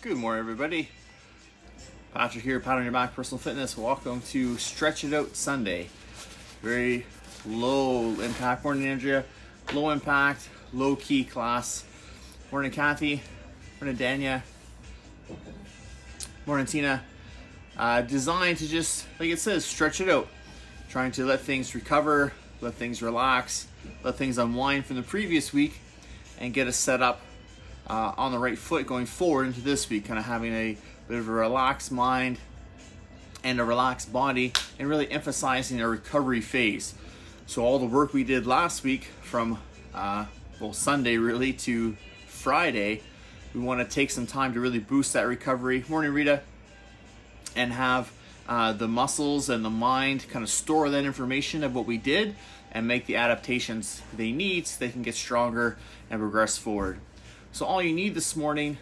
Good morning, everybody. Patrick here, Pat on Your Back Personal Fitness. Welcome to Stretch It Out Sunday. Very low impact morning, Andrea. Low impact, low key class. Morning, Kathy. Morning, Dania. Morning, Tina. Designed to just, like it says, stretch it out. Trying to let things recover, let things relax, let things unwind from the previous week, and get us set up on the right foot going forward into this week, kind of having a bit of a relaxed mind and a relaxed body, and really emphasizing a recovery phase. So all the work we did last week from Sunday really to Friday, we want to take some time to really boost that recovery. Morning, Rita. And have the muscles and the mind kind of store that information of what we did and make the adaptations they need so they can get stronger and progress forward. So all you need this morning,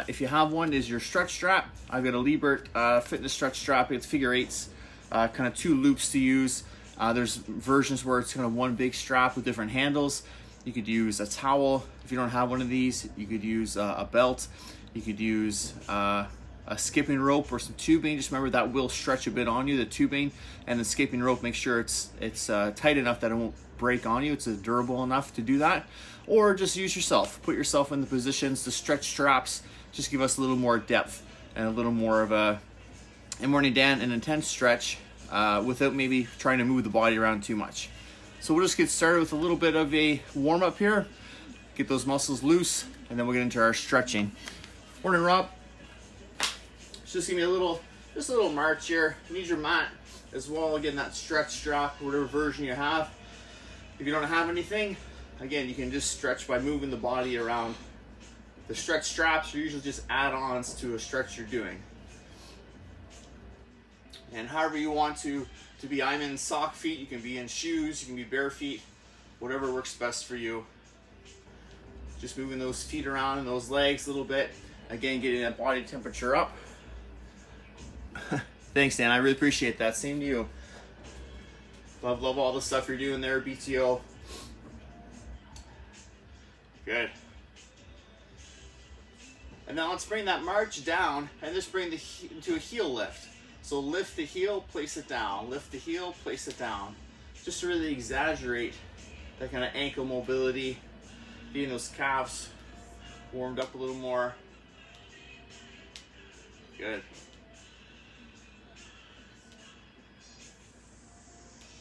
if you have one, is your stretch strap. I've got a Liebert fitness stretch strap. It's figure eights, kind of two loops to use. There's versions where it's kind of one big strap with different handles. You could use a towel. If you don't have one of these, you could use a belt. You could use a skipping rope or some tubing. Just remember that will stretch a bit on you, the tubing and the skipping rope. Make sure it's tight enough that it won't break on you. It's durable enough to do that. Or just use yourself. Put yourself in the positions. The stretch straps just give us a little more depth and a little more of a, and morning Dan, an intense stretch without maybe trying to move the body around too much. So we'll just get started with a little bit of a warm up here. Get those muscles loose, and then we'll get into our stretching. Morning, Rob. Just give me a little march here. You need your mat as well. Again, that stretch strap, whatever version you have. If you don't have anything, again, you can just stretch by moving the body around. The stretch straps are usually just add-ons to a stretch you're doing. And however you want to be, I'm in sock feet, you can be in shoes, you can be bare feet, whatever works best for you. Just moving those feet around and those legs a little bit. Again, getting that body temperature up. Thanks, Dan. I really appreciate that. Same to you. Love all the stuff you're doing there, BTO. Good. And now let's bring that march down and just bring into a heel lift. So lift the heel, place it down. Lift the heel, place it down. Just to really exaggerate that kind of ankle mobility, getting those calves warmed up a little more. Good.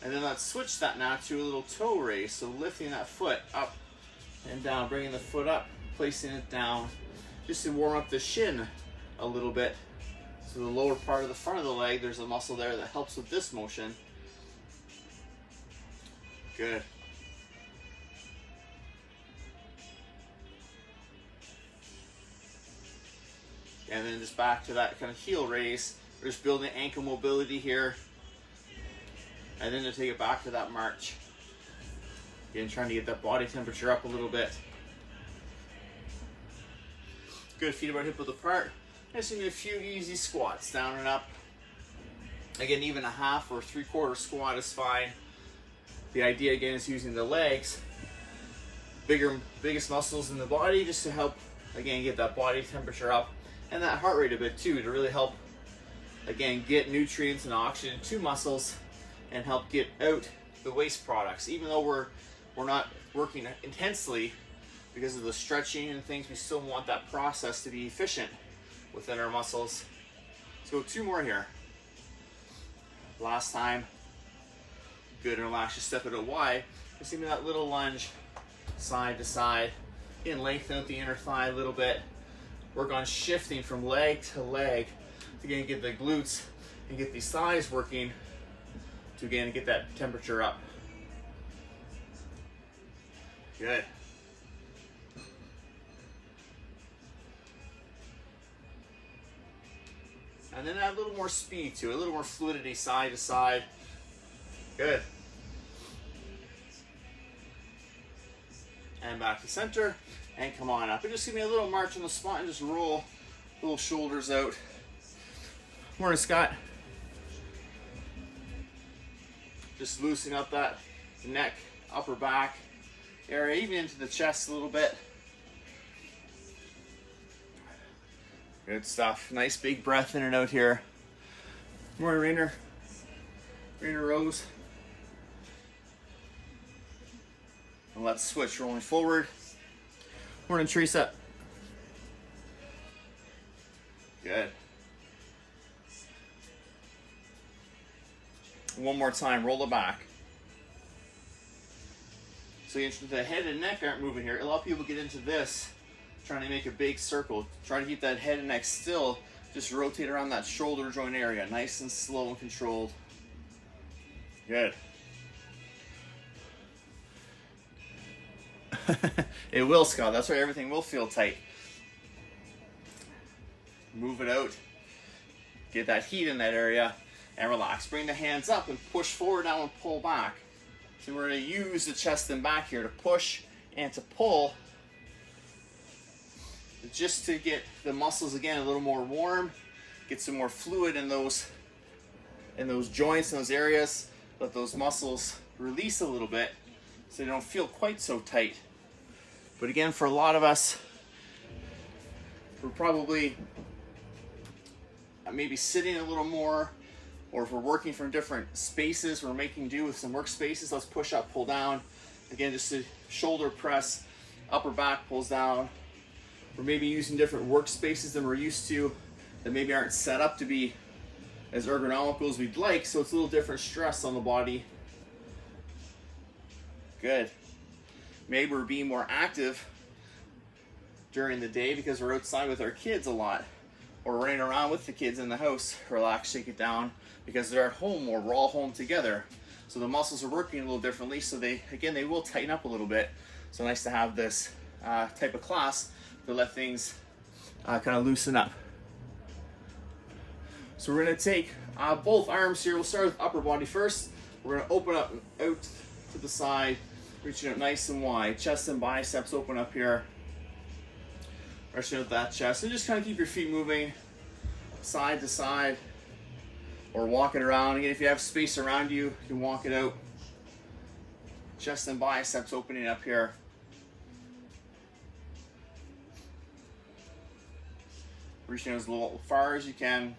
And then let's switch that now to a little toe raise. So lifting that foot up and down, bringing the foot up, placing it down, just to warm up the shin a little bit. So the lower part of the front of the leg, there's a muscle there that helps with this motion. Good. And then just back to that kind of heel raise. We're just building ankle mobility here. And then to take it back to that march. Again, trying to get that body temperature up a little bit. Good, feet about hip width apart. Just give me a few easy squats, down and up. Again, even a half or 3/4 squat is fine. The idea again is using the legs, biggest muscles in the body, just to help, again, get that body temperature up and that heart rate a bit too, to really help, again, get nutrients and oxygen to muscles and help get out the waste products. Even though we're not working intensely because of the stretching and things, we still want that process to be efficient within our muscles. Let's go 2 more here. Last time. Good, and relax, just step it out wide. Just give me that little lunge, side to side. Again, lengthen out the inner thigh a little bit. Work on shifting from leg to leg to again get the glutes and get these thighs working to again get that temperature up. Good. And then add a little more speed to it, a little more fluidity side to side. Good. And back to center, and come on up. And just give me a little march on the spot and just roll little shoulders out. Morning, Scott. Just loosening up that neck, upper back area, even into the chest a little bit. Good stuff. Nice big breath in and out here. Morning, Rainer. Rainer Rose. And let's switch, rolling forward. Morning, Teresa. Good. One more time, roll it back. So the head and neck aren't moving here. A lot of people get into this, trying to make a big circle. Try to keep that head and neck still. Just rotate around that shoulder joint area, nice and slow and controlled. Good. It will, Scott. That's why everything will feel tight. Move it out. Get that heat in that area and relax. Bring the hands up and push forward now and pull back. So we're going to use the chest and back here to push and to pull, just to get the muscles again a little more warm, get some more fluid in those joints, in those areas. Let those muscles release a little bit so they don't feel quite so tight. But again, for a lot of us, we're probably maybe sitting a little more, or if we're working from different spaces, we're making do with some workspaces. Let's push up, pull down. Again, just a shoulder press, upper back pulls down. We're maybe using different workspaces than we're used to, that maybe aren't set up to be as ergonomical as we'd like, so it's a little different stress on the body. Good. Maybe we're being more active during the day because we're outside with our kids a lot, or running around with the kids in the house. Relax, shake it down, because they're at home or we're all home together. So the muscles are working a little differently, so they will tighten up a little bit. So nice to have this type of class to let things kind of loosen up. So we're going to take both arms here. We'll start with upper body first. We're going to open up out to the side, reaching out nice and wide. Chest and biceps open up here. Reaching out that chest. And just kind of keep your feet moving side to side, or walking around. Again, if you have space around you, you can walk it out. Chest and biceps opening up here. Reaching as little far as you can.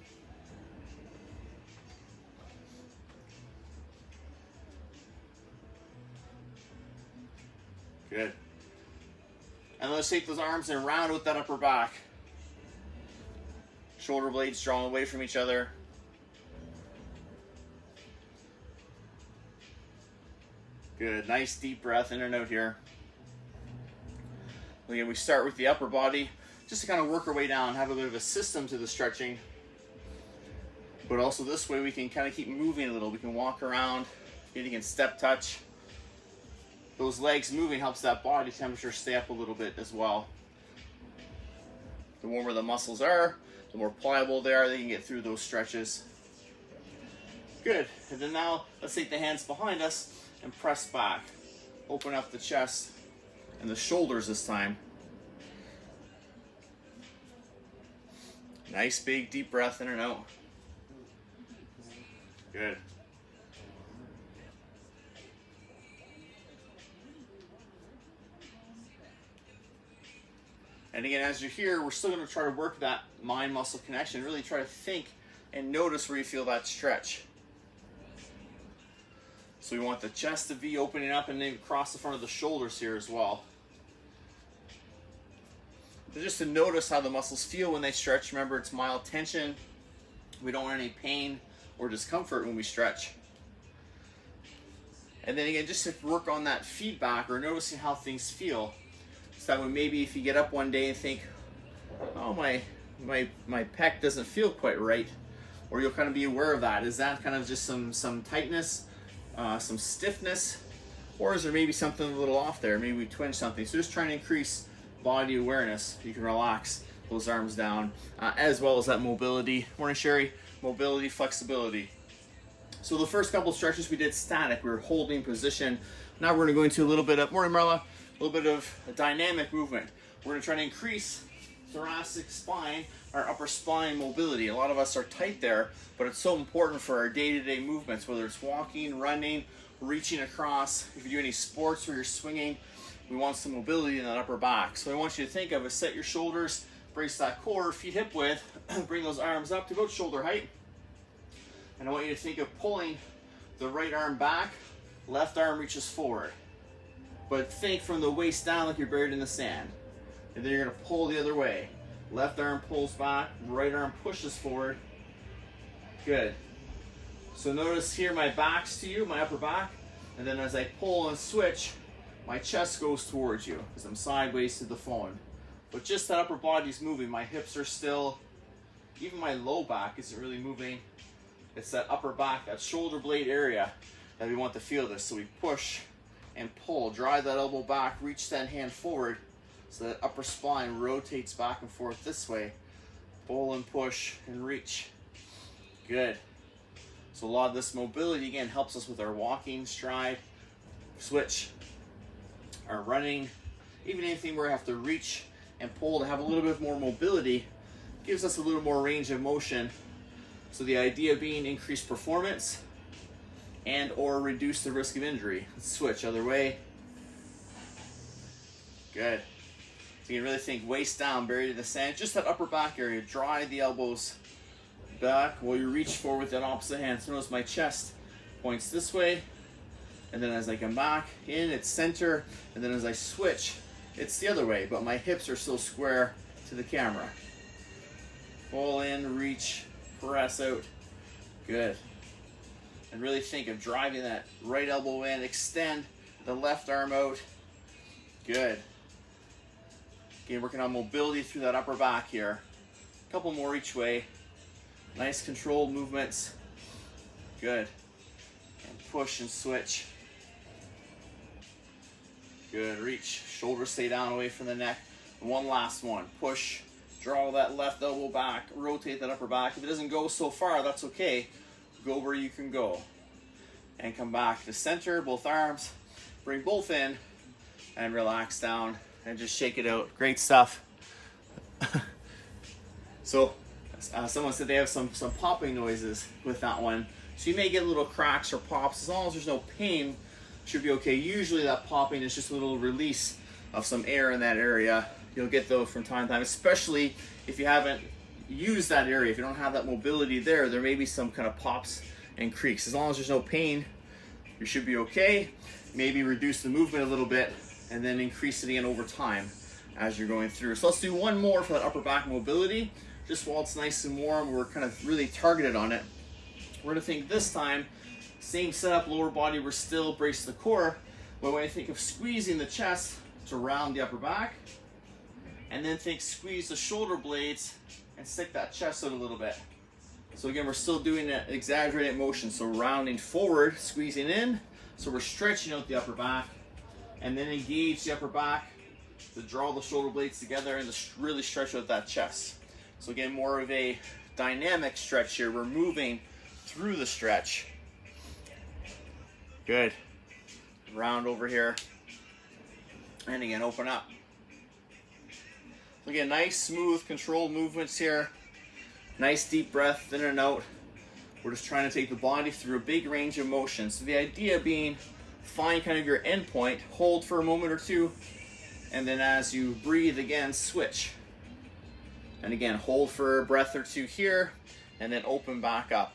Good. And let's take those arms and round with that upper back. Shoulder blades drawn away from each other. Good. Nice deep breath in and out here. Again, we start with the upper body, just to kind of work our way down, have a bit of a system to the stretching. But also this way we can kind of keep moving a little. We can walk around, getting in step touch. Those legs moving helps that body temperature stay up a little bit as well. The warmer the muscles are, the more pliable they are, they can get through those stretches. Good. And then now let's take the hands behind us and press back. Open up the chest and the shoulders this time. Nice big deep breath in and out. Good. And again, as you're here, we're still going to try to work that mind-muscle connection. Really try to think and notice where you feel that stretch. So we want the chest to be opening up and then across the front of the shoulders here as well. So just to notice how the muscles feel when they stretch. Remember, it's mild tension. We don't want any pain or discomfort when we stretch. And then again, just to work on that feedback or noticing how things feel. So that way maybe if you get up one day and think, oh, my pec doesn't feel quite right, or you'll kind of be aware of that. Is that kind of just some tightness, some stiffness, or is there maybe something a little off there? Maybe we twinge something. So just trying to increase body awareness. You can relax those arms down, as well as that mobility. Morning, Sherry. Mobility, flexibility. So the first couple stretches we did static. We were holding position. Now we're going to go into a little bit of, morning, Marla, a little bit of a dynamic movement. We're going to try to increase thoracic spine, our upper spine mobility. A lot of us are tight there, but it's so important for our day-to-day movements, whether it's walking, running, reaching across. If you do any sports where you're swinging, we want some mobility in that upper back. So I want you to think of is set your shoulders brace that core, feet hip width, bring those arms up to about shoulder height. And I want you to think of pulling the right arm back, left arm reaches forward. But think from the waist down like you're buried in the sand. And then you're gonna pull the other way. Left arm pulls back, right arm pushes forward. Good. So notice here my back's to you, my upper back, and then as I pull and switch, my chest goes towards you because I'm sideways to the phone. But just that upper body's moving, my hips are still, even my low back isn't really moving. It's that upper back, that shoulder blade area that we want to feel this. So we push and pull, drive that elbow back, reach that hand forward so that upper spine rotates back and forth this way. Pull and push and reach. Good. So a lot of this mobility again helps us with our walking, stride, switch, our running, even anything where I have to reach and pull to have a little bit more mobility gives us a little more range of motion. So the idea being increased performance and or reduce the risk of injury. Let's switch other way. Good. So you can really think waist down, buried in the sand, just that upper back area. Drive the elbows back while you reach forward with that opposite hand. So notice my chest points this way, and then as I come back in, it's center, and then as I switch, it's the other way, but my hips are still square to the camera. Pull in, reach, press out. Good. And really think of driving that right elbow in, extend the left arm out. Good. Again, working on mobility through that upper back here. A couple more each way. Nice controlled movements. Good. And push and switch. Good. Reach. Shoulders stay down away from the neck. One last one. Push. Draw that left elbow back. Rotate that upper back. If it doesn't go so far, that's okay. Go where you can go. And come back to center, both arms. Bring both in and relax down and just shake it out. Great stuff. So someone said they have some popping noises with that one. So you may get little cracks or pops. As long as there's no pain, should be okay. Usually that popping is just a little release of some air in that area. You'll get those from time to time, especially if you haven't used that area. If you don't have that mobility there may be some kind of pops and creaks. As long as there's no pain, you should be okay. Maybe reduce the movement a little bit and then increase it again over time as you're going through. So let's do one more for that upper back mobility. Just while it's nice and warm, we're kind of really targeted on it. We're gonna think this time, same setup, lower body, we're still brace the core, but when I think of squeezing the chest to round the upper back, and then think squeeze the shoulder blades and stick that chest out a little bit. So again, we're still doing that exaggerated motion. So rounding forward, squeezing in. So we're stretching out the upper back and then engage the upper back to draw the shoulder blades together and to really stretch out that chest. So again, more of a dynamic stretch here. We're moving through the stretch. Good. Round over here. And again, open up. So again, nice, smooth, controlled movements here. Nice deep breath in and out. We're just trying to take the body through a big range of motion. So the idea being, find kind of your end point, hold for a moment or two, and then as you breathe again, switch. And again, hold for a breath or two here, and then open back up.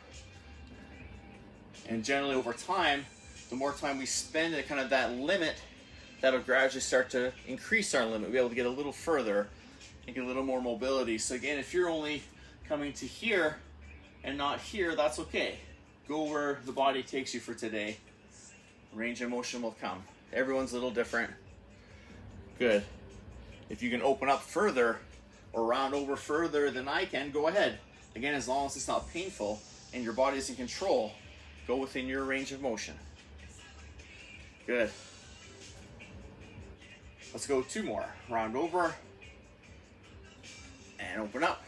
And generally over time, the more time we spend at kind of that limit, that'll gradually start to increase our limit. We'll be able to get a little further and get a little more mobility. So again, if you're only coming to here and not here, that's okay. Go where the body takes you for today. Range of motion will come. Everyone's a little different. Good. If you can open up further or round over further than I can, go ahead. Again, as long as it's not painful and your body is in control, go within your range of motion. Good. Let's go two more. Round over and open up.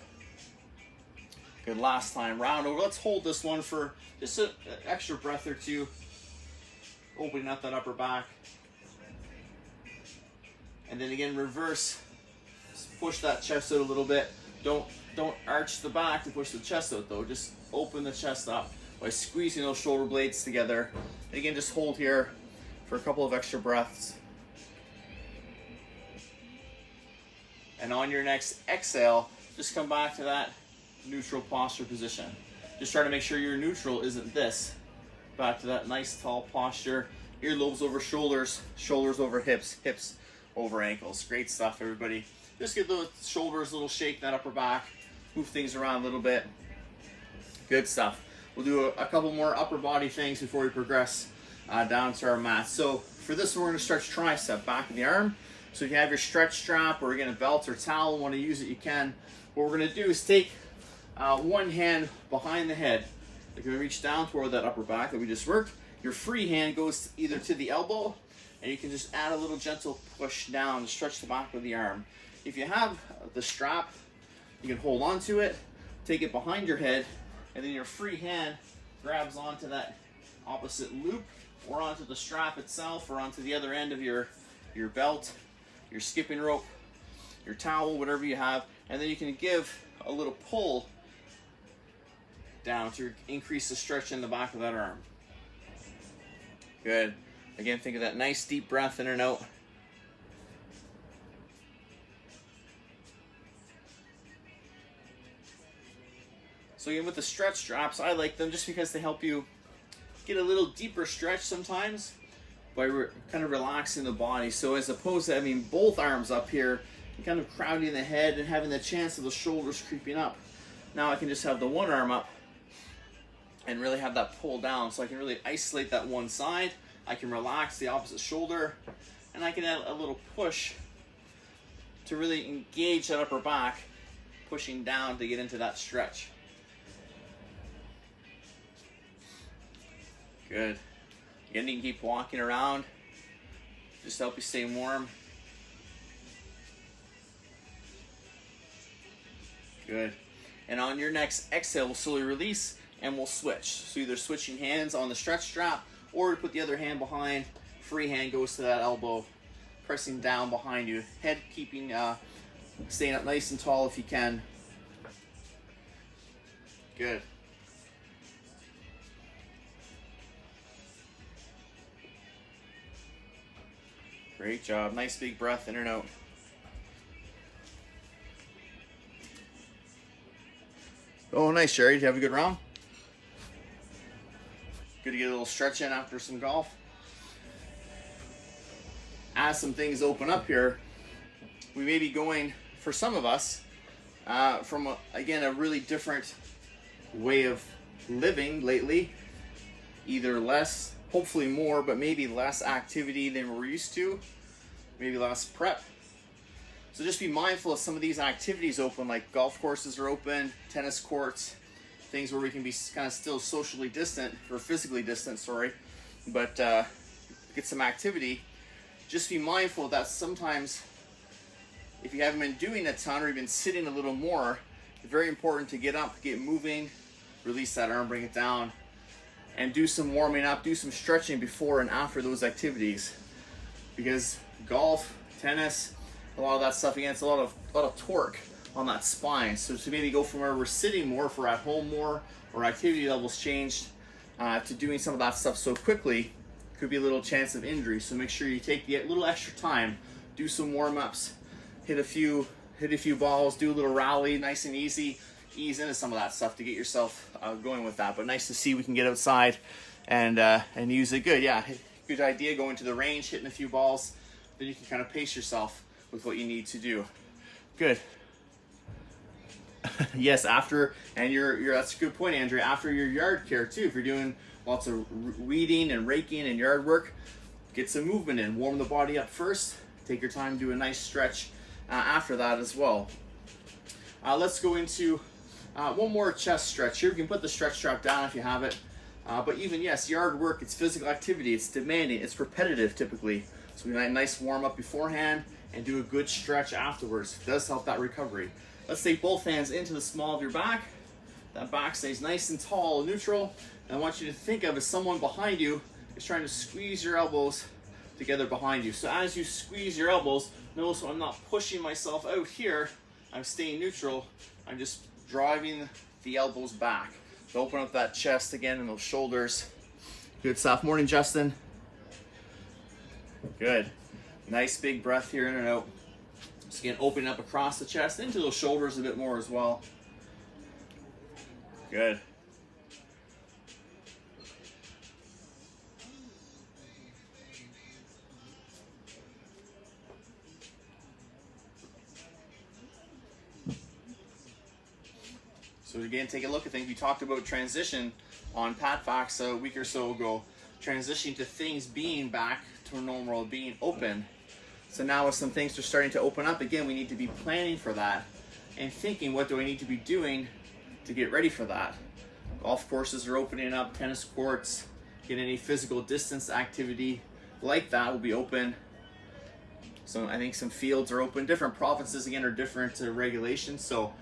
Good, last time, round over. Let's hold this one for just an extra breath or two. Opening up that upper back. And then again, reverse. Just push that chest out a little bit. Don't arch the back to push the chest out though. Just open the chest up by squeezing those shoulder blades together. And again, just hold here for a couple of extra breaths. And on your next exhale, just come back to that neutral posture position. Just try to make sure your neutral isn't this. Back to that nice tall posture. Earlobes over shoulders, shoulders over hips, hips over ankles. Great stuff, everybody. Just get the shoulders a little shake, that upper back. Move things around a little bit. Good stuff. We'll do a couple more upper body things before we progress down to our mat. So for this one, we're gonna stretch tricep, back of the arm. So if you have your stretch strap or again a belt or towel, want to use it, you can. What we're gonna do is take one hand behind the head. You're gonna reach down toward that upper back that we just worked. Your free hand goes either to the elbow, and you can just add a little gentle push down to stretch the back of the arm. If you have the strap, you can hold on to it, take it behind your head, and then your free hand grabs onto that opposite loop or onto the strap itself or onto the other end of your belt, your skipping rope, your towel, whatever you have, and then you can give a little pull down to increase the stretch in the back of that arm. Good. Again, think of that nice deep breath in and out. So again, with the stretch straps, I like them just because they help you get a little deeper stretch sometimes by kind of relaxing the body. So as opposed to having both arms up here and kind of crowding the head and having the chance of the shoulders creeping up, now I can just have the one arm up and really have that pull down. So I can really isolate that one side. I can relax the opposite shoulder, and I can add a little push to really engage that upper back, pushing down to get into that stretch. Good. Again, you can keep walking around, just to help you stay warm. Good. And on your next exhale, we'll slowly release and we'll switch. So either switching hands on the stretch strap or put the other hand behind. Free hand goes to that elbow, pressing down behind you. Head keeping, staying up nice and tall if you can. Good. Great job. Nice big breath in and out. Oh, nice, Sherry. Did you have a good round? Good to get a little stretch in after some golf. As some things open up here, we may be going, for some of us, from, again, a really different way of living lately. Either less, hopefully more, but maybe less activity than we're used to. Maybe less prep. So just be mindful of some of these activities open, like golf courses are open, tennis courts, things where we can be kind of still socially distant, or physically distant, sorry, but get some activity. Just be mindful that sometimes if you haven't been doing a ton or you've been sitting a little more, it's very important to get up, get moving, release that arm, bring it down, and do some warming up, do some stretching before and after those activities. Because golf, tennis, a lot of that stuff, again, it's a lot of torque on that spine. So to maybe go from where we're sitting more, if we're at home more, or activity levels changed, to doing some of that stuff so quickly, could be a little chance of injury. So make sure you take the little extra time, do some warm-ups, hit a few balls, do a little rally, nice and easy, ease into some of that stuff to get yourself going with that. But nice to see we can get outside and use it. Good, yeah, good idea, going to the range, hitting a few balls, then you can kind of pace yourself with what you need to do. Good. Yes, after, and that's a good point, Andrea, after your yard care too, if you're doing lots of weeding and raking and yard work, get some movement in, warm the body up first, take your time, do a nice stretch after that as well. Let's go into one more chest stretch here. You can put the stretch strap down if you have it, but even, yes, yard work, it's physical activity, it's demanding, it's repetitive typically, so we need a nice warm up beforehand and do a good stretch afterwards. It does help that recovery. Let's take both hands into the small of your back. That back stays nice and tall, neutral. And I want you to think of as someone behind you is trying to squeeze your elbows together behind you. So as you squeeze your elbows, notice I'm not pushing myself out here. I'm staying neutral. I'm just driving the elbows back. So open up that chest again and those shoulders. Good stuff. Morning, Justin. Good. Nice big breath here in and out. So again, opening up across the chest, into those shoulders a bit more as well. Good. So again, take a look at things. We talked about transition on Pat Fox a week or so ago, transitioning to things being back to normal, being open. So now as some things are starting to open up again, we need to be planning for that and thinking, what do I need to be doing to get ready for that? Golf courses are opening up, tennis courts, get any physical distance activity like that will be open. So I think some fields are open. Different provinces again are different regulations. So,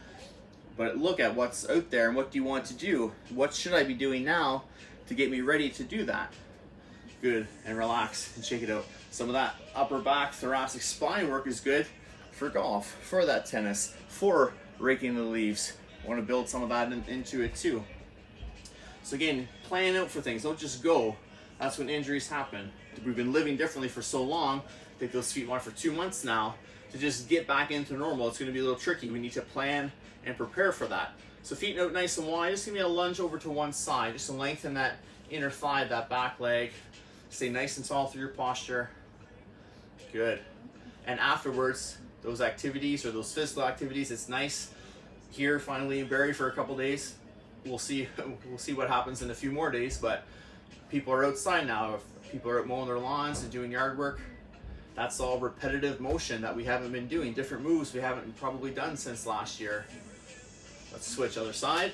but look at what's out there and what do you want to do? What should I be doing now to get me ready to do that? Good, and relax and shake it out. Some of that upper back, thoracic spine work is good for golf, for that tennis, for raking the leaves. I want to build some of that into it too. So again, plan out for things. Don't just go. That's when injuries happen. We've been living differently for so long. I think those feet went for 2 months now. To just get back into normal, it's going to be a little tricky. We need to plan and prepare for that. So feet out nice and wide. Just give me a lunge over to one side, just to lengthen that inner thigh, that back leg. Stay nice and tall through your posture. Good. And afterwards, those activities or those physical activities, it's nice here finally in Barrie for a couple days. We'll see what happens in a few more days, but people are outside now. If people are out mowing their lawns and doing yard work, that's all repetitive motion that we haven't been doing, different moves we haven't probably done since last year. Let's switch other side.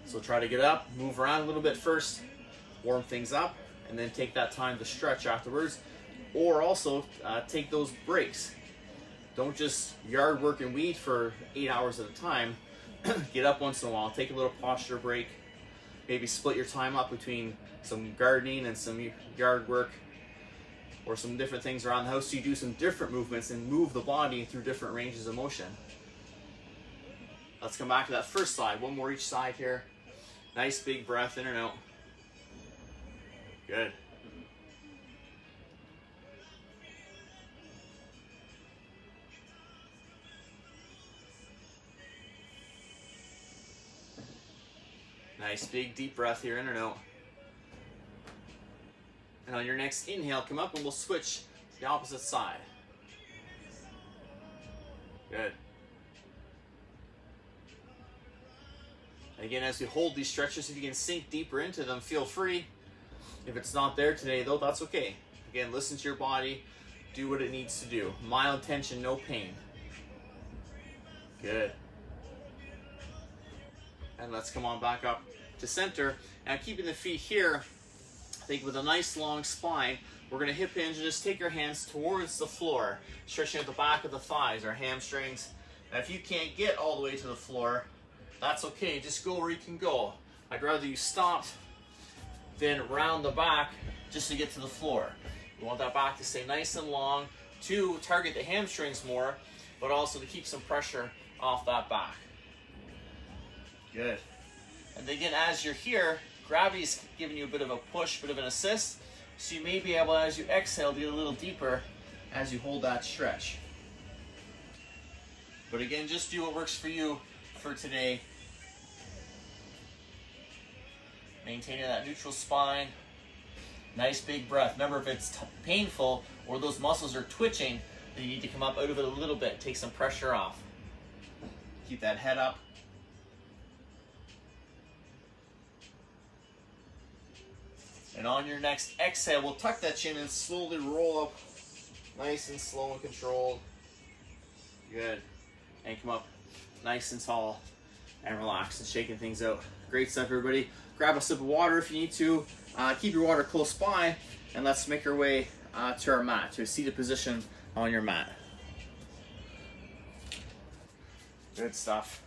So try to get up, move around a little bit first, warm things up, and then take that time to stretch afterwards. Or also take those breaks. Don't just yard work and weed for 8 hours at a time. Get up once in a while, take a little posture break. Maybe split your time up between some gardening and some yard work, or some different things around the house, so you do some different movements and move the body through different ranges of motion. Let's come back to that first side. One more each side here. Nice big breath in and out. Good. Nice big deep breath here in and out. And on your next inhale, come up and we'll switch to the opposite side. Good. And again, as we hold these stretches, if you can sink deeper into them, feel free. If it's not there today, though, that's okay. Again, listen to your body. Do what it needs to do. Mild tension, no pain. Good. And let's come on back up to center. Now keeping the feet here, I think with a nice long spine, we're going to hip hinge and just take your hands towards the floor, stretching at the back of the thighs, our hamstrings. Now if you can't get all the way to the floor, that's okay. Just go where you can go. I'd rather you stopped than round the back just to get to the floor. You want that back to stay nice and long to target the hamstrings more, but also to keep some pressure off that back. Good. And again, as you're here, gravity's giving you a bit of a push, bit of an assist, so you may be able, as you exhale, to get a little deeper as you hold that stretch. But again, just do what works for you for today. Maintaining that neutral spine. Nice big breath. Remember, if it's painful or those muscles are twitching, then you need to come up out of it a little bit, take some pressure off. Keep that head up. And on your next exhale, we'll tuck that chin and slowly roll up, nice and slow and controlled. Good. And come up nice and tall and relax and shaking things out. Great stuff, everybody. Grab a sip of water if you need to. Keep your water close by, and let's make our way to our mat, to a seated position on your mat. Good stuff.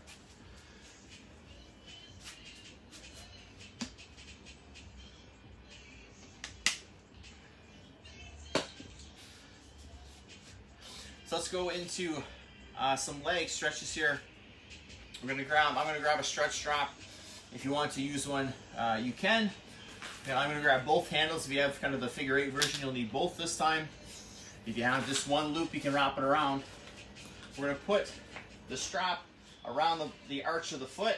So let's go into some leg stretches here. I'm gonna grab a stretch strap. If you want to use one, you can. And I'm gonna grab both handles. If you have kind of the figure 8 version, you'll need both this time. If you have just one loop, you can wrap it around. We're going to put the strap around the arch of the foot.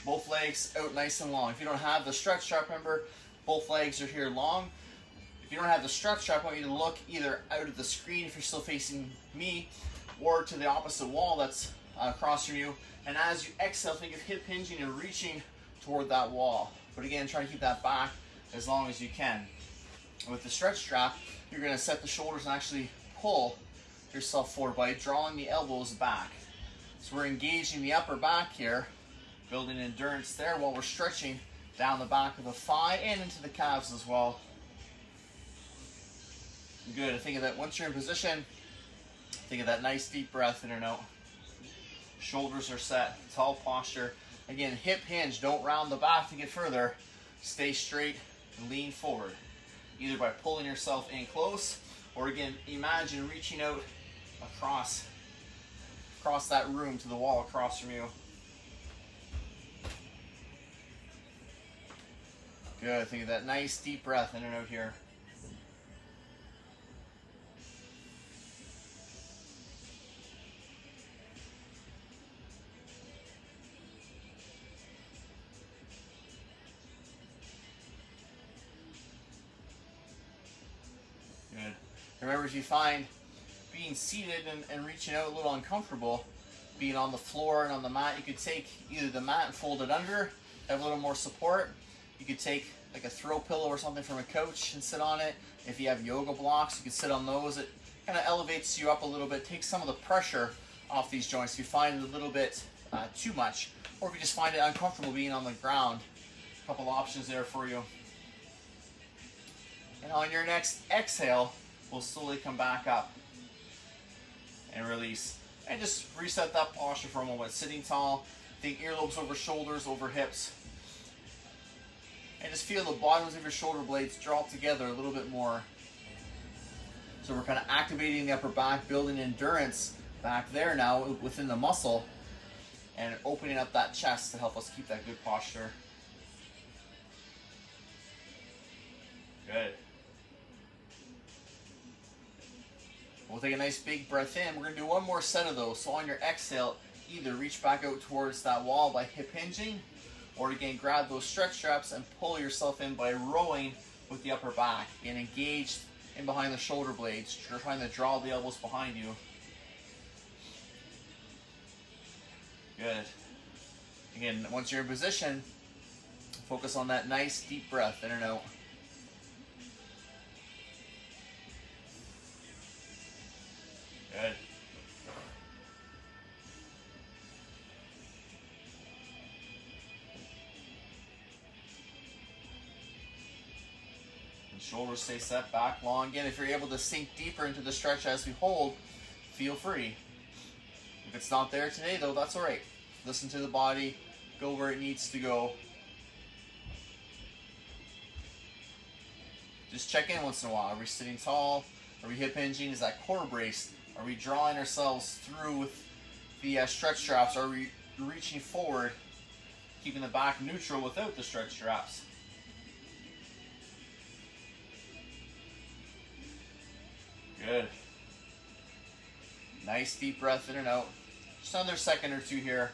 Both legs out nice and long. If you don't have the stretch strap, remember, both legs are here long. If you don't have the stretch strap, I want you to look either out of the screen if you're still facing me, or to the opposite wall that's across from you. And as you exhale, think of hip hinging and reaching toward that wall. But again, try to keep that back as long as you can. With the stretch strap, you're going to set the shoulders and actually pull yourself forward by drawing the elbows back. So we're engaging the upper back here, building endurance there while we're stretching down the back of the thigh and into the calves as well. Good. Think of that once you're in position. Think of that nice deep breath in and out. Shoulders are set, tall posture. Again, hip hinge, don't round the back to get further. Stay straight and lean forward. Either by pulling yourself in close, or again, imagine reaching out across that room to the wall across from you. Good, think of that nice deep breath in and out here. Good. Remember, if you find being seated and reaching out a little uncomfortable, being on the floor and on the mat, you could take either the mat and fold it under, have a little more support. You could take like a throw pillow or something from a couch and sit on it. If you have yoga blocks, you could sit on those. It kind of elevates you up a little bit, takes some of the pressure off these joints if you find it a little bit too much, or if you just find it uncomfortable being on the ground. A couple options there for you. And on your next exhale, we'll slowly come back up and release. And just reset that posture for a moment. Sitting tall, think earlobes over shoulders, over hips. And just feel the bottoms of your shoulder blades draw together a little bit more. So we're kind of activating the upper back, building endurance back there now within the muscle, and opening up that chest to help us keep that good posture. Good. We'll take a nice big breath in. We're going to do one more set of those. So on your exhale, either reach back out towards that wall by hip hinging, or again, grab those stretch straps and pull yourself in by rowing with the upper back. Again, engaged in behind the shoulder blades. You're trying to draw the elbows behind you. Good. Again, once you're in position, focus on that nice deep breath in and out. Good. And shoulders stay set back long. Again, if you're able to sink deeper into the stretch as we hold, feel free. If it's not there today, though, that's all right. Listen to the body, go where it needs to go. Just check in once in a while. Are we sitting tall? Are we hip hinging? Is that core braced? Are we drawing ourselves through with the stretch straps? Are we reaching forward, keeping the back neutral without the stretch straps? Good. Nice deep breath in and out. Just another second or two here.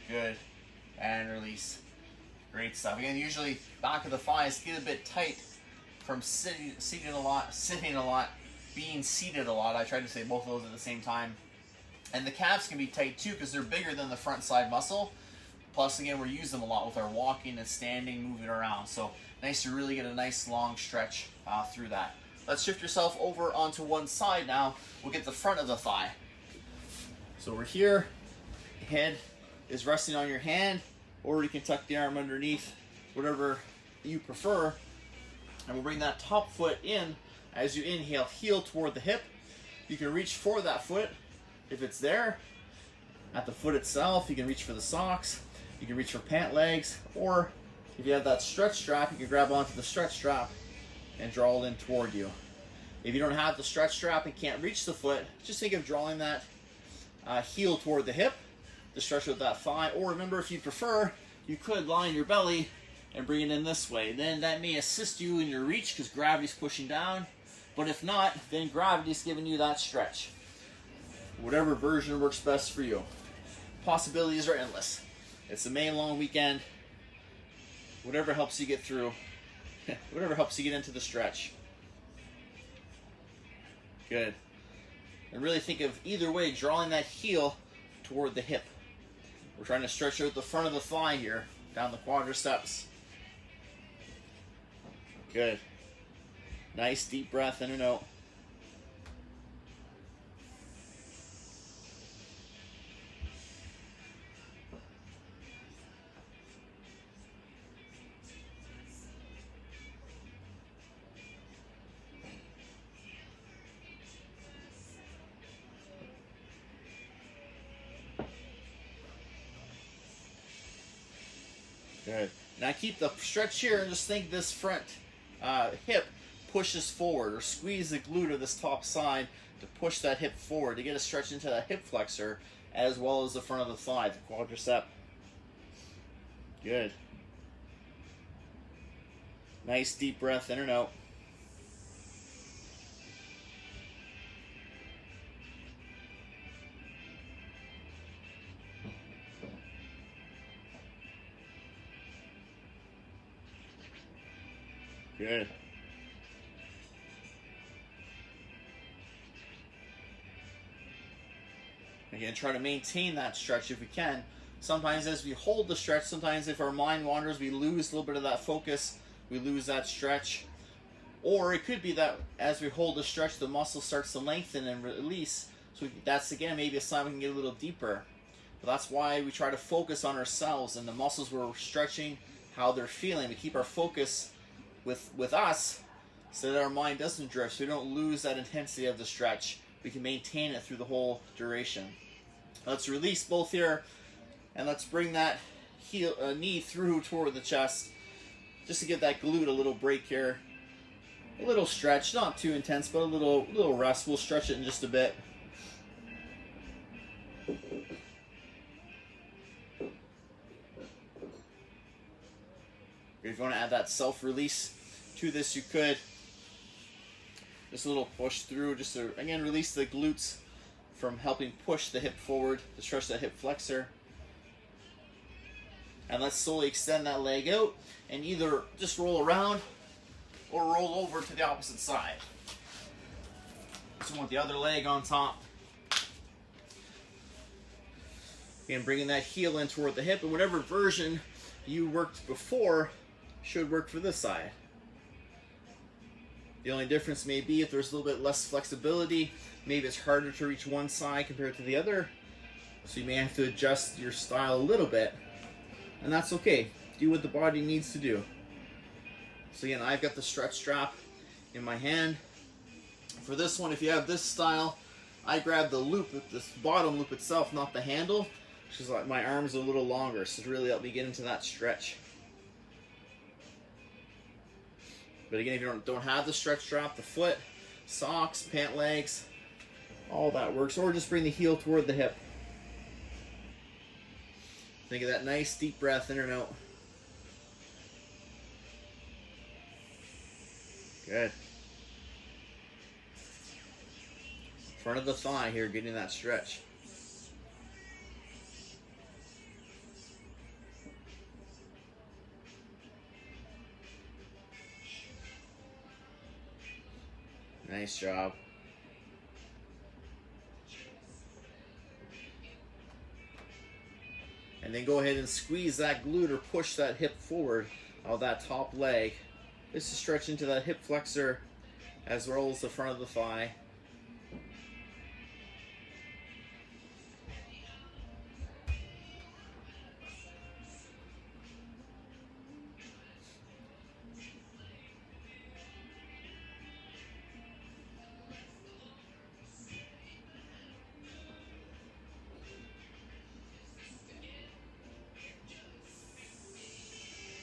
Good. And release. Great stuff. Again, usually back of the thighs get a bit tight from sitting a lot, being seated a lot. I tried to say both of those at the same time. And the calves can be tight too because they're bigger than the front side muscle. Plus, again, we use them a lot with our walking and standing, moving around. So nice to really get a nice long stretch through that. Let's shift yourself over onto one side now. We'll get the front of the thigh. So we're here. Head is resting on your hand, or you can tuck the arm underneath, whatever you prefer. And we'll bring that top foot in. As you inhale, heel toward the hip. You can reach for that foot if it's there. At the foot itself, you can reach for the socks. You can reach for pant legs, or if you have that stretch strap, you can grab onto the stretch strap and draw it in toward you. If you don't have the stretch strap and can't reach the foot, just think of drawing that heel toward the hip to stretch out that thigh. Or remember, if you prefer, you could lie on your belly and bring it in this way. Then that may assist you in your reach because gravity's pushing down. But if not, then gravity's giving you that stretch. Whatever version works best for you. Possibilities are endless. It's the May long weekend. Whatever helps you get through. Whatever helps you get into the stretch. Good. And really think of either way, drawing that heel toward the hip. We're trying to stretch out the front of the thigh here, down the quadriceps. Good. Nice deep breath in and out. Good. Now keep the stretch here and just think this front hip pushes forward, or squeeze the glute of this top side to push that hip forward to get a stretch into that hip flexor as well as the front of the thigh, the quadricep. Good. Nice deep breath in and out. Good. Again, try to maintain that stretch if we can. Sometimes as we hold the stretch, sometimes if our mind wanders, we lose a little bit of that focus, we lose that stretch. Or it could be that as we hold the stretch, the muscle starts to lengthen and release. So that's, again, maybe a sign we can get a little deeper. But that's why we try to focus on ourselves and the muscles we're stretching, how they're feeling. We keep our focus with us so that our mind doesn't drift, so we don't lose that intensity of the stretch. We can maintain it through the whole duration. Let's release both here, and let's bring that knee through toward the chest, just to give that glute a little break here. A little stretch, not too intense, but a little rest. We'll stretch it in just a bit. If you want to add that self-release to this, you could. Just a little push through, just to, again, release the glutes from helping push the hip forward to stretch that hip flexor. And let's slowly extend that leg out and either just roll around or roll over to the opposite side. So we want the other leg on top. Again, bringing that heel in toward the hip, and whatever version you worked before should work for this side. The only difference may be if there's a little bit less flexibility, maybe it's harder to reach one side compared to the other, so you may have to adjust your style a little bit, and that's okay. Do what the body needs to do. So again, I've got the stretch strap in my hand. For this one, if you have this style, I grab the loop, this bottom loop itself, not the handle, because like my arms are a little longer, so to really help me get into that stretch. But again, if you don't have the stretch strap, the foot, socks, pant legs, all that works. Or just bring the heel toward the hip. Think of that nice deep breath in and out. Good. Front of the thigh here, getting that stretch. Nice job. And then go ahead and squeeze that glute or push that hip forward of that top leg. Just to stretch into that hip flexor as well as the front of the thigh.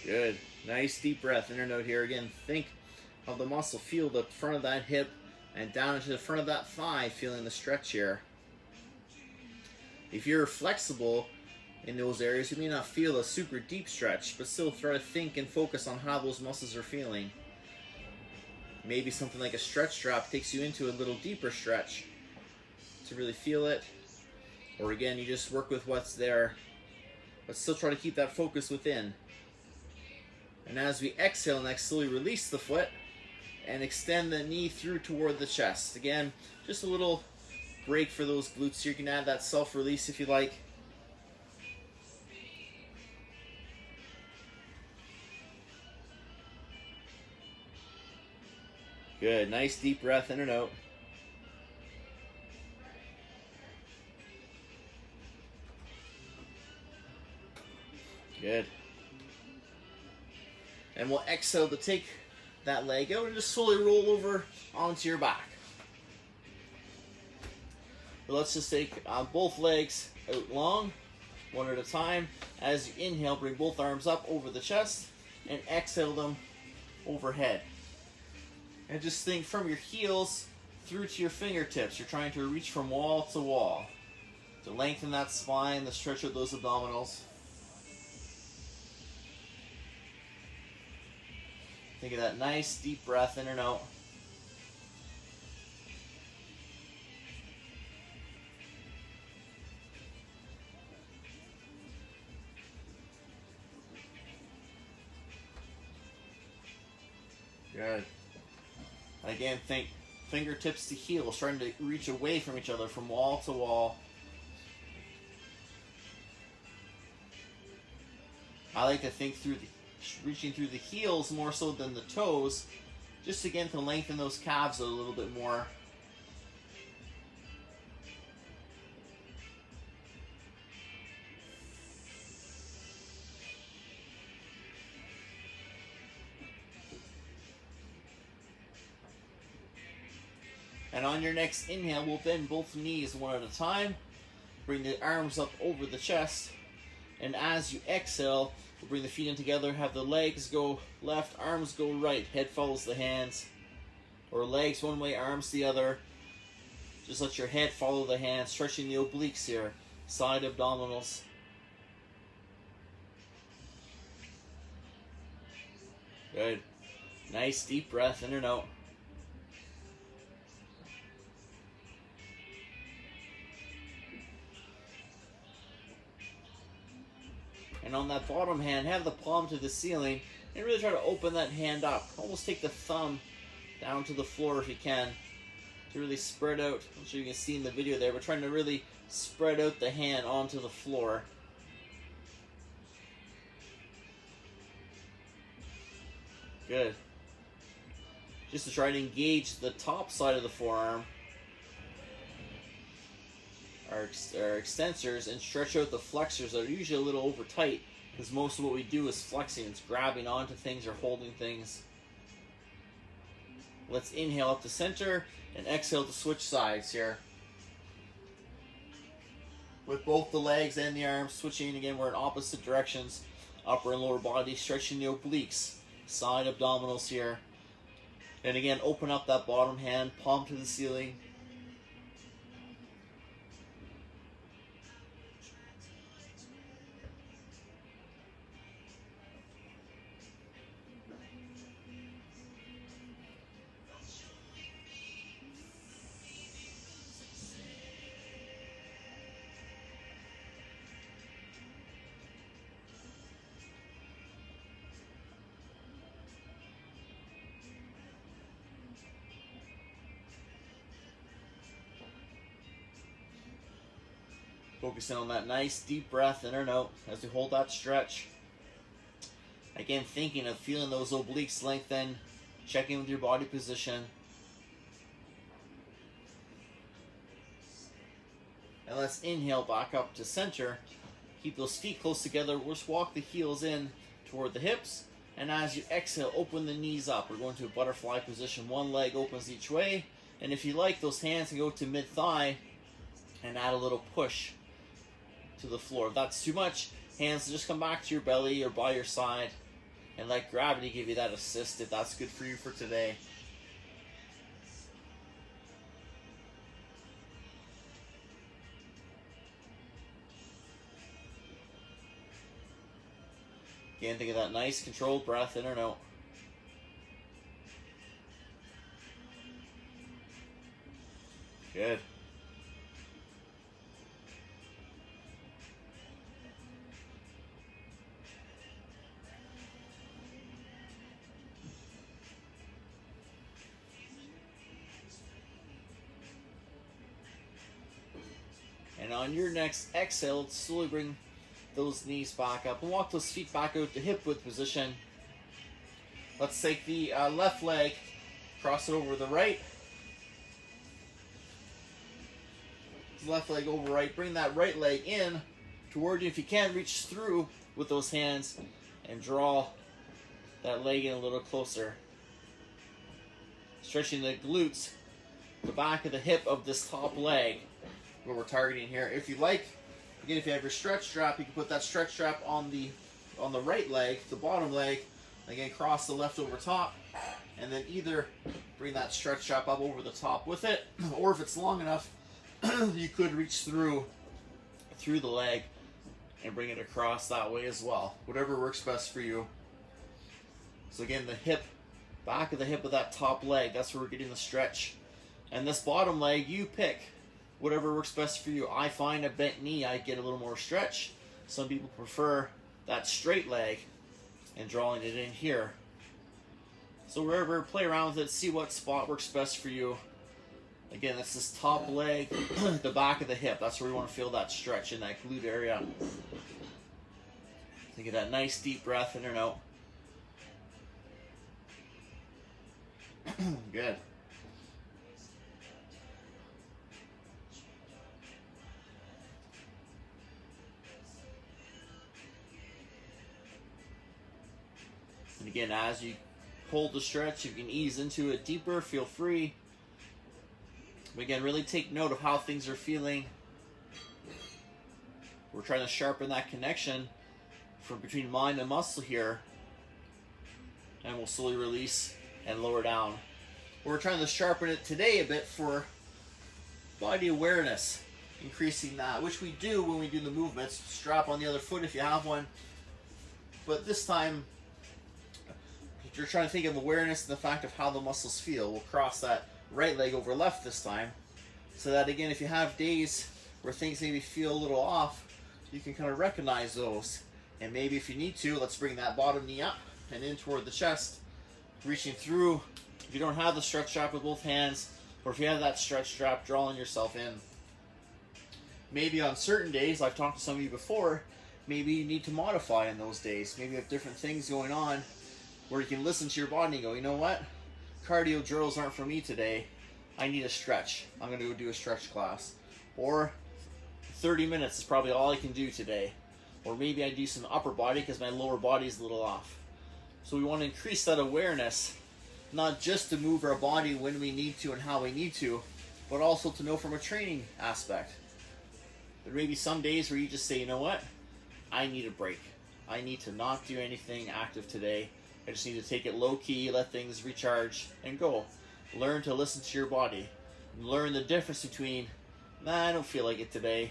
Good. Nice deep breath in and out here. Again, think of the muscle. Feel the front of that hip and down into the front of that thigh, feeling the stretch here. If you're flexible, In those areas, you may not feel a super deep stretch, but still try to think and focus on how those muscles are feeling. Maybe something like a stretch strap takes you into a little deeper stretch to really feel it. Or again, you just work with what's there, but still try to keep that focus within. And as we exhale next, slowly release the foot and extend the knee through toward the chest. Again, just a little break for those glutes here. You can add that self-release if you like. Good, nice deep breath in and out. Good. And we'll exhale to take that leg out and just slowly roll over onto your back. But let's just take both legs out long, one at a time. As you inhale, bring both arms up over the chest and exhale them overhead. And just think from your heels through to your fingertips. You're trying to reach from wall to wall to lengthen that spine, to stretch out those abdominals. Think of that nice deep breath in and out. Good. And again, think fingertips to heels, trying to reach away from each other from wall to wall. I like to think through reaching through the heels more so than the toes, just again to lengthen those calves a little bit more. And on your next inhale, we'll bend both knees one at a time. Bring the arms up over the chest. And as you exhale, we'll bring the feet in together, have the legs go left, arms go right, head follows the hands. Or legs one way, arms the other. Just let your head follow the hands, stretching the obliques here, side abdominals. Good. Nice deep breath in and out. And on that bottom hand, have the palm to the ceiling and really try to open that hand up. Almost take the thumb down to the floor if you can to really spread out. I'm sure you can see in the video there, but trying to really spread out the hand onto the floor. Good. Just to try to engage the top side of the forearm, our extensors, and stretch out the flexors that are usually a little over tight, because most of what we do is flexing. It's grabbing onto things or holding things. Let's inhale up to center and exhale to switch sides here. With both the legs and the arms switching again, we're in opposite directions. Upper and lower body, stretching the obliques, side abdominals here. And again, open up that bottom hand, palm to the ceiling. Focusing on that nice deep breath in and out as we hold that stretch. Again, thinking of feeling those obliques lengthen, checking with your body position. And let's inhale back up to center. Keep those feet close together. We'll just walk the heels in toward the hips. And as you exhale, open the knees up. We're going to a butterfly position. One leg opens each way. And if you like, those hands can go to mid-thigh and add a little push to the floor. If that's too much, hands just come back to your belly or by your side and let gravity give you that assist if that's good for you for today. Again, think of that nice controlled breath in and out. Good. And on your next exhale, slowly bring those knees back up and walk those feet back out to hip width position. Let's take the left leg, cross it over the right. Left leg over right. Bring that right leg in toward you. If you can, reach through with those hands and draw that leg in a little closer. Stretching the glutes, the back of the hip of this top leg, what we're targeting here. If you like, again, if you have your stretch strap, you can put that stretch strap on the right leg, the bottom leg. Again, cross the left over top, and then either bring that stretch strap up over the top with it, or if it's long enough, you could reach through the leg and bring it across that way as well. Whatever works best for you. So again, the hip, back of the hip of that top leg, that's where we're getting the stretch. And this bottom leg, you pick whatever works best for you. I find a bent knee, I get a little more stretch. Some people prefer that straight leg and drawing it in here. So wherever, play around with it, see what spot works best for you. Again, that's this top leg, the back of the hip. That's where we want to feel that stretch in that glute area. Think of that nice deep breath in and out. Good. And again, as you hold the stretch, you can ease into it deeper, feel free. But again, really take note of how things are feeling. We're trying to sharpen that connection from between mind and muscle here. And we'll slowly release and lower down. We're trying to sharpen it today a bit for body awareness, increasing that, which we do when we do the movements. Strap on the other foot if you have one. But this time, you're trying to think of awareness and the fact of how the muscles feel. We'll cross that right leg over left this time, so that again, if you have days where things maybe feel a little off, you can kind of recognize those. And maybe if you need to, let's bring that bottom knee up and in toward the chest, reaching through. If you don't have the stretch strap with both hands, or if you have that stretch strap, drawing yourself in. Maybe on certain days, I've talked to some of you before, maybe you need to modify in those days. Maybe you have different things going on where you can listen to your body and go, you know what? Cardio drills aren't for me today. I need a stretch. I'm going to go do a stretch class. Or 30 minutes is probably all I can do today. Or maybe I do some upper body because my lower body is a little off. So we want to increase that awareness, not just to move our body when we need to and how we need to, but also to know from a training aspect. There may be some days where you just say, you know what? I need a break. I need to not do anything active today. I just need to take it low key, let things recharge, and go. Learn to listen to your body. Learn the difference between, nah, I don't feel like it today,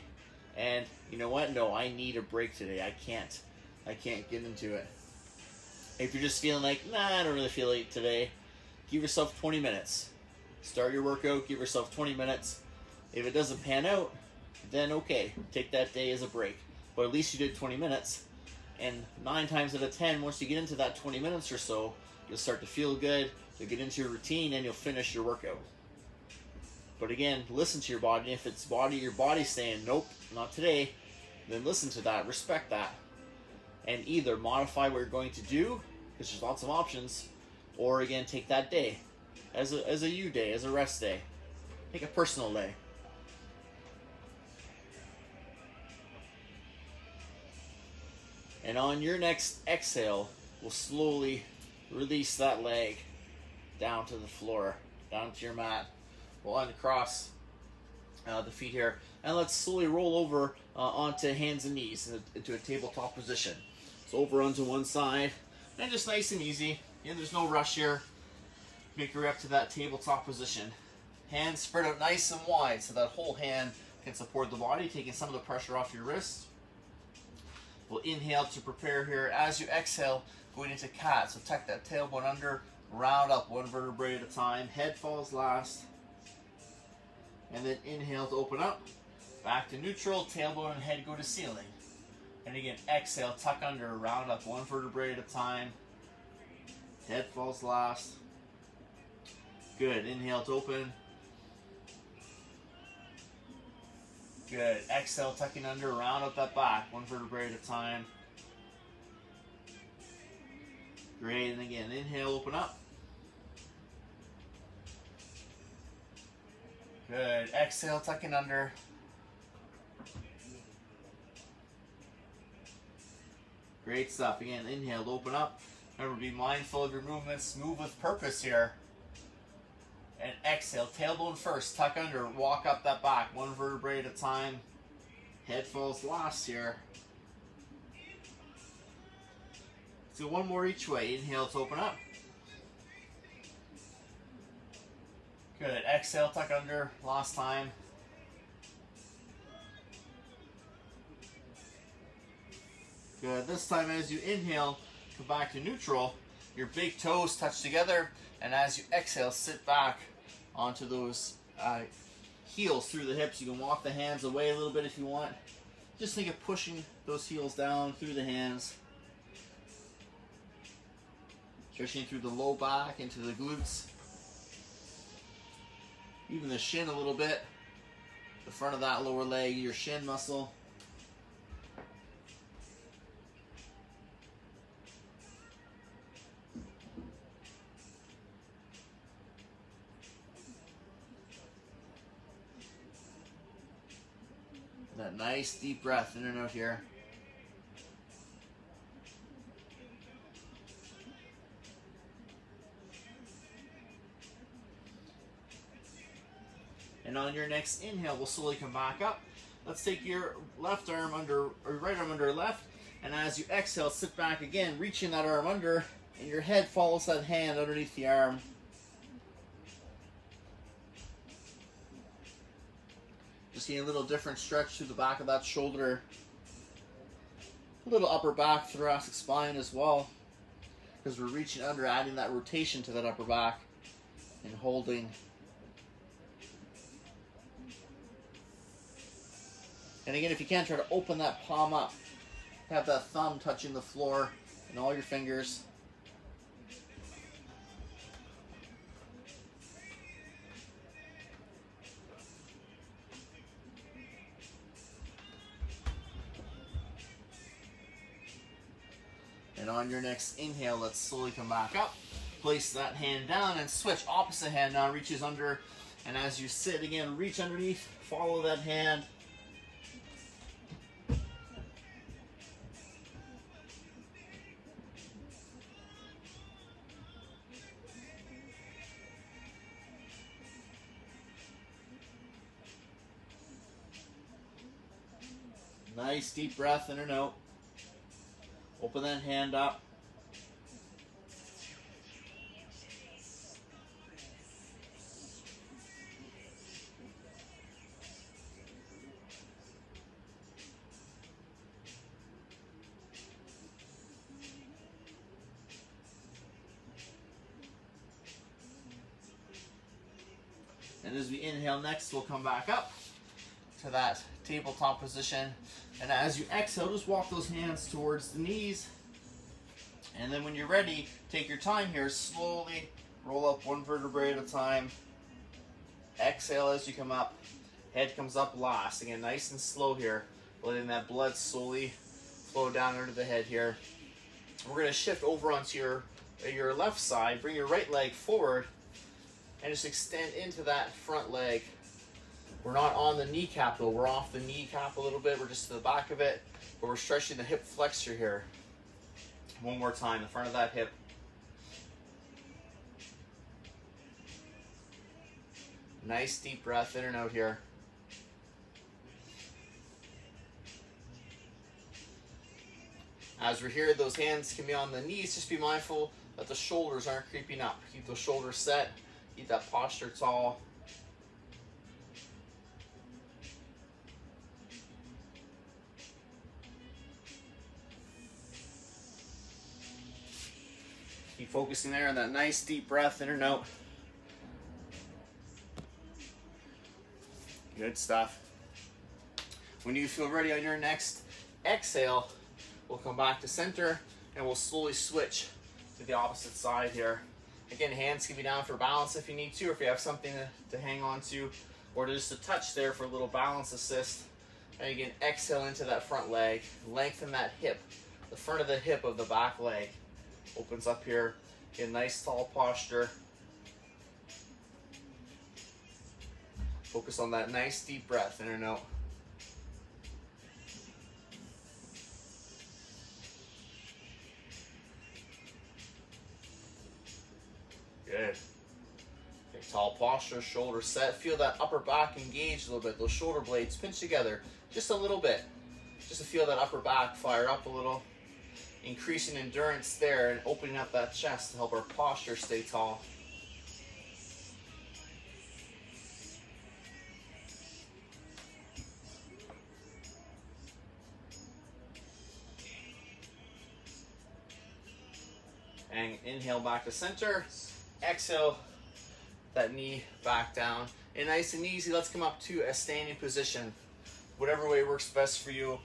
and you know what? No, I need a break today. I can't get into it. If you're just feeling like, nah, I don't really feel like it today, give yourself 20 minutes. Start your workout, give yourself 20 minutes. If it doesn't pan out, then okay, take that day as a break. But at least you did 20 minutes. And 9 times out of 10, once you get into that 20 minutes or so, you'll start to feel good, you'll get into your routine, and you'll finish your workout. But again, listen to your body. If it's your body's saying, nope, not today, then listen to that, respect that. And either modify what you're going to do, because there's lots of options, or again, take that day as a you day, as a rest day. Take a personal day. And on your next exhale, we'll slowly release that leg down to the floor, down to your mat. We'll uncross the feet here. And let's slowly roll over onto hands and knees into a tabletop position. So over onto one side, and just nice and easy. And there's no rush here. Make your way up to that tabletop position. Hands spread out nice and wide so that whole hand can support the body, taking some of the pressure off your wrists. We'll inhale to prepare here. As you exhale, going into cat. So tuck that tailbone under, round up one vertebrae at a time. Head falls last. And then inhale to open up. Back to neutral, tailbone and head go to ceiling. And again, exhale, tuck under, round up one vertebrae at a time. Head falls last. Good. Inhale to open. Good. Exhale, tucking under, round up that back, one vertebrae at a time. Great. And again, inhale, open up. Good. Exhale, tucking under. Great stuff. Again, inhale to open up. Remember, be mindful of your movements. Move with purpose here. And exhale, tailbone first, tuck under, walk up that back, one vertebrae at a time. Head falls last here. So one more each way. Inhale to open up. Good. Exhale, tuck under, last time. Good. This time as you inhale, come back to neutral. Your big toes touch together, and as you exhale, sit back onto those heels through the hips. You can walk the hands away a little bit if you want. Just think of pushing those heels down through the hands. Stretching through the low back into the glutes. Even the shin a little bit. The front of that lower leg, your shin muscle. That nice deep breath in and out here. And on your next inhale, we'll slowly come back up. Let's take your left arm under, or right arm under left, and as you exhale, sit back again, reaching that arm under, and your head follows that hand underneath the arm. Just getting a little different stretch through the back of that shoulder. A little upper back, thoracic spine as well. Because we're reaching under, adding that rotation to that upper back and holding. And again, if you can, try to open that palm up. Have that thumb touching the floor and all your fingers. And on your next inhale, let's slowly come back up. Place that hand down and switch. Opposite hand now reaches under. And as you sit again, reach underneath. Follow that hand. Nice deep breath in and out. Open that hand up. And as we inhale next, we'll come back up to that tabletop position. And as you exhale, just walk those hands towards the knees. And then when you're ready, take your time here. Slowly roll up one vertebrae at a time. Exhale as you come up. Head comes up last. Again, nice and slow here. Letting that blood slowly flow down under the head here. We're going to shift over onto your left side. Bring your right leg forward. And just extend into that front leg. We're not on the kneecap though, we're off the kneecap a little bit, we're just to the back of it, but we're stretching the hip flexor here. One more time, the front of that hip. Nice deep breath in and out here. As we're here, those hands can be on the knees, just be mindful that the shoulders aren't creeping up. Keep those shoulders set, keep that posture tall. Keep focusing there on that nice deep breath in and out. Good stuff. When you feel ready on your next exhale, we'll come back to center and we'll slowly switch to the opposite side here. Again, hands can be down for balance if you need to, or if you have something to hang on to, or just a touch there for a little balance assist. And again, exhale into that front leg, lengthen that hip, the front of the hip of the back leg. Opens up here, get a nice tall posture. Focus on that nice deep breath in and out. Good. Take tall posture, shoulders set. Feel that upper back engage a little bit. Those shoulder blades pinch together just a little bit. Just to feel that upper back fire up a little. Increasing endurance there and opening up that chest to help our posture stay tall. And inhale back to center. Exhale that knee back down. And nice and easy, let's come up to a standing position. Whatever way works best for you.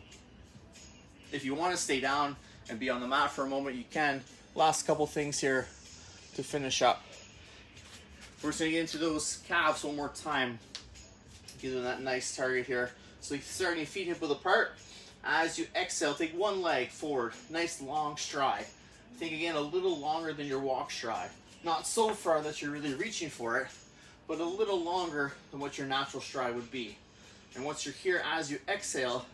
If you want to stay down and be on the mat for a moment, you can. Last couple things here to finish up. We're just going to get into those calves one more time. Give them that nice target here. So you start your feet hip width apart. As you exhale, take one leg forward. Nice long stride. Think again a little longer than your walk stride. Not so far that you're really reaching for it, but a little longer than what your natural stride would be. And once you're here, as you exhale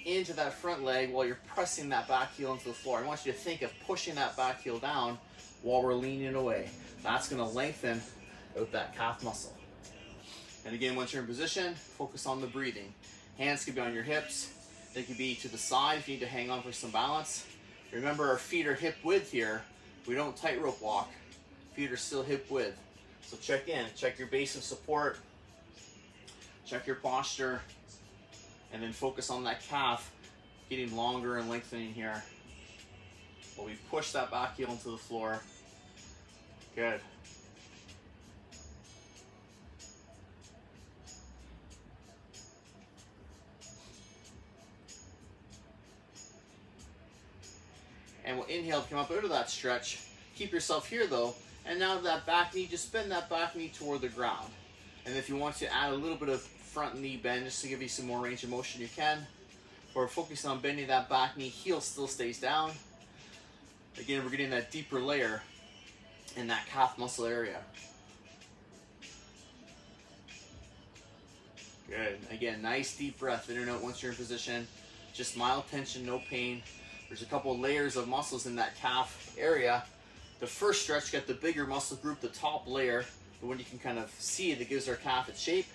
into that front leg while you're pressing that back heel into the floor, I want you to think of pushing that back heel down while we're leaning away. That's going to lengthen out that calf muscle. And again, once you're in position, focus on the breathing. Hands can be on your hips. They can be to the side if you need to hang on for some balance. Remember, our feet are hip width here. We don't tightrope walk. Feet are still hip width. So check in, check your base of support, check your posture, and then focus on that calf getting longer and lengthening here. While we push that back heel into the floor. Good. And we'll inhale to come up out of that stretch. Keep yourself here though. And now that back knee, just bend that back knee toward the ground. And if you want to add a little bit of front knee bend just to give you some more range of motion, you can. Or focus on bending that back knee, heel still stays down. Again, we're getting that deeper layer in that calf muscle area. Good. Again, nice deep breath in and out once you're in position. Just mild tension, no pain. There's a couple layers of muscles in that calf area. The first stretch got the bigger muscle group, the top layer, the one you can kind of see that gives our calf its shape.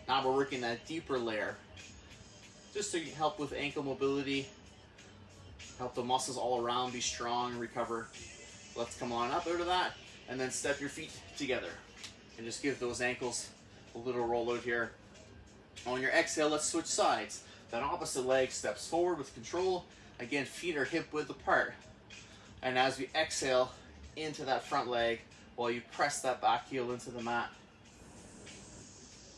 Now we're working that deeper layer, just to help with ankle mobility, help the muscles all around be strong and recover. Let's come on up out of that, and then step your feet together, and just give those ankles a little roll out here. On your exhale, let's switch sides. That opposite leg steps forward with control. Again, feet are hip width apart. And as we exhale into that front leg, while you press that back heel into the mat.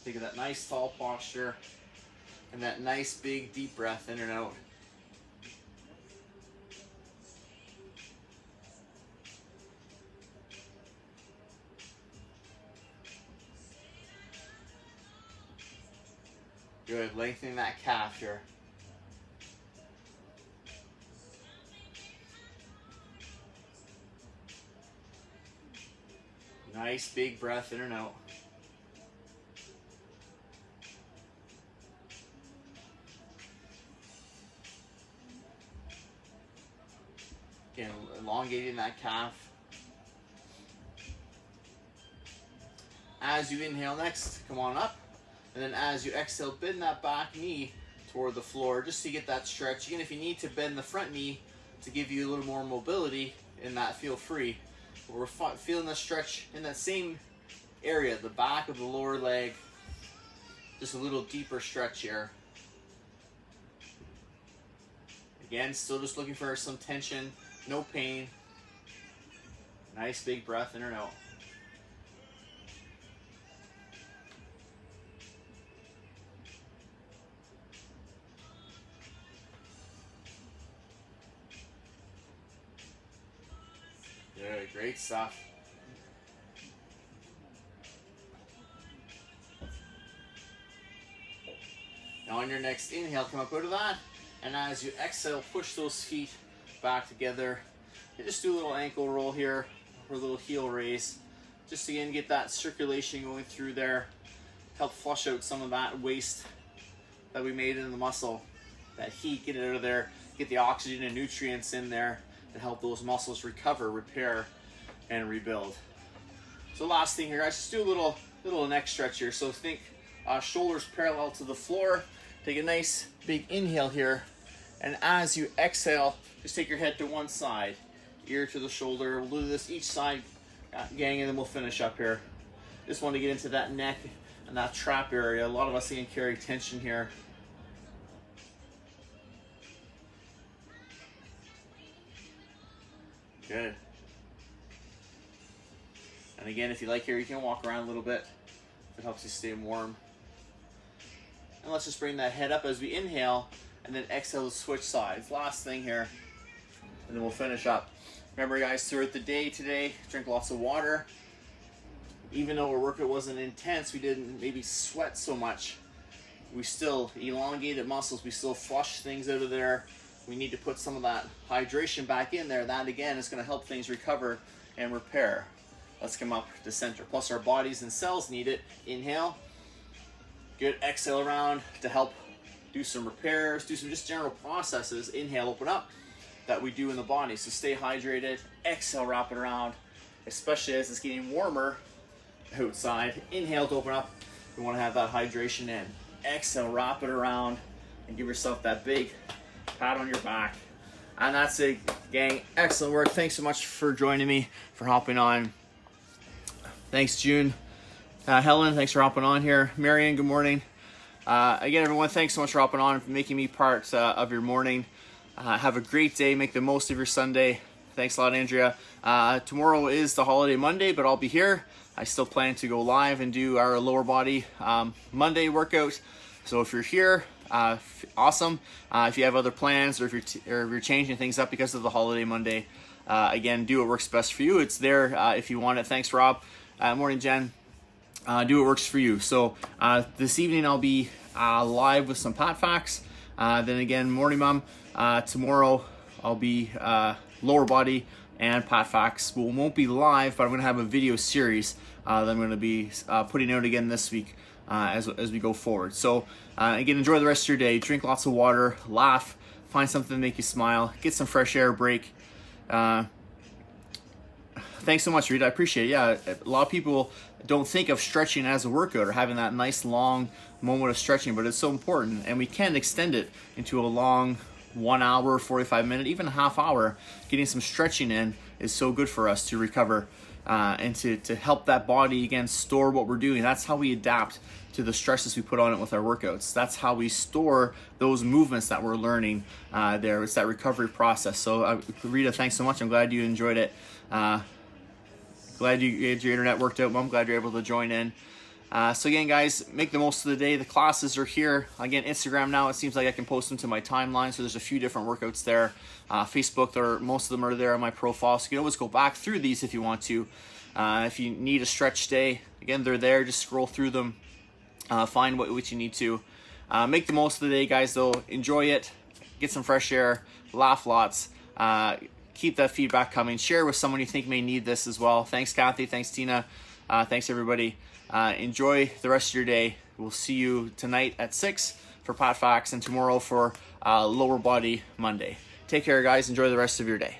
Think of that nice tall posture and that nice big deep breath in and out. Good, lengthening that calf here. Nice big breath in and out. Again, elongating that calf. As you inhale next, come on up. And then as you exhale, bend that back knee toward the floor just to get that stretch. Again, if you need to bend the front knee to give you a little more mobility in that, feel free. But we're feeling the stretch in that same area, the back of the lower leg. Just a little deeper stretch here. Again, still just looking for some tension, no pain. Nice big breath in and out. Good, great stuff. Now on your next inhale, come up out of that, and as you exhale, push those feet back together. And just do a little ankle roll here, or a little heel raise. Just again, get that circulation going through there. Help flush out some of that waste that we made in the muscle. That heat, get it out of there. Get the oxygen and nutrients in there to help those muscles recover, repair, and rebuild. So last thing here, guys, just do a little neck stretch here. So think shoulders parallel to the floor. Take a nice big inhale here, and as you exhale, just take your head to one side, ear to the shoulder. We'll do this each side, gang, and then we'll finish up here. Just want to get into that neck and that trap area. A lot of us can carry tension here. Good. And again, if you like here, you can walk around a little bit. It helps you stay warm. And let's just bring that head up as we inhale, and then exhale to switch sides. Last thing here, and then we'll finish up. Remember, guys, throughout the day today, drink lots of water. Even though our workout wasn't intense, we didn't maybe sweat so much. We still elongated muscles. We still flush things out of there. We need to put some of that hydration back in there. That, again, is going to help things recover and repair. Let's come up to center. Plus, our bodies and cells need it. Inhale. Good. Exhale around to help do some repairs, do some just general processes. Inhale, open up, that we do in the body. So stay hydrated. Exhale, wrap it around, especially as it's getting warmer outside. Inhale to open up. We want to have that hydration in. Exhale, wrap it around, and give yourself that big pat on your back. And that's it, gang. Excellent work. Thanks so much for joining me, for hopping on. Thanks, June. Helen, thanks for hopping on here. Marion, good morning. Again, everyone, thanks so much for hopping on and for making me part of your morning. Have a great day. Make the most of your Sunday. Thanks a lot, Andrea. Tomorrow is the holiday Monday, but I'll be here. I still plan to go live and do our lower body Monday workout. So if you're here, awesome. If you have other plans, or if you're changing things up because of the holiday Monday, again, do what works best for you. It's there if you want it. Thanks, Rob. Morning, Jen. Do what works for you. So this evening I'll be live with some Pat Facts. Then again, morning, Mom. Tomorrow I'll be lower body and Pat Facts. We won't be live, but I'm going to have a video series that I'm going to be putting out again this week as we go forward. So again, enjoy the rest of your day. Drink lots of water, laugh, find something to make you smile, get some fresh air break. Thanks so much, Rita. I appreciate it. Yeah, a lot of people don't think of stretching as a workout or having that nice long moment of stretching, but it's so important, and we can extend it into a long 1 hour, 45 minute, even a half hour. Getting some stretching in is so good for us to recover and to help that body, again, store what we're doing. That's how we adapt to the stresses we put on it with our workouts. That's how we store those movements that we're learning there. It's that recovery process. So Rita, thanks so much. I'm glad you enjoyed it. Glad you had your internet worked out, Mom. Glad you're able to join in. So again, guys, make the most of the day. The classes are here. Again, Instagram now, it seems like I can post them to my timeline. So there's a few different workouts there. Facebook, most of them are there on my profile. So you can always go back through these if you want to. If you need a stretch day, again, they're there. Just scroll through them. Find what you need to. Make the most of the day, guys, though. Enjoy it. Get some fresh air. Laugh lots. Keep that feedback coming. Share with someone you think may need this as well. Thanks, Kathy. Thanks, Tina. Thanks, everybody. Enjoy the rest of your day. We'll see you tonight at 6 for Pat Facts and tomorrow for Lower Body Monday. Take care, guys. Enjoy the rest of your day.